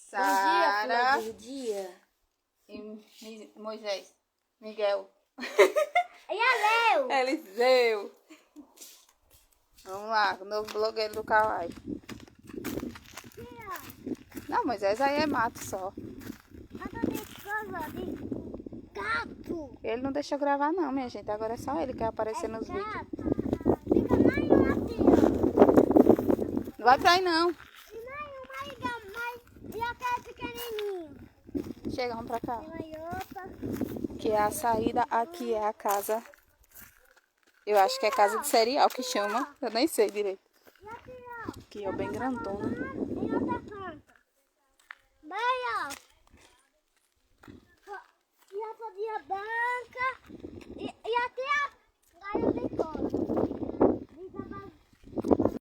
Sara. Bom dia. E Moisés. Miguel. E a Leo. Eliseu. Vamos lá, o novo blogueiro do Kawaii. Não, Moisés aí é mato só. Gato. Ele não deixa eu gravar não, minha gente. Agora é só ele que quer aparecer nos vídeos. Fica mais um Não vai pra aí não. E aquele pequenininho. Chega, vamos pra cá. Tem outra. Aqui é a saída, aqui é a casa. Eu acho que é casa de cereal que chama. Eu nem sei direito. E aqui, ó. Aqui, ó, bem grandona. Tem outra planta. Bem, ó. E a folhinha branca. E aqui, ó. Galho de cola.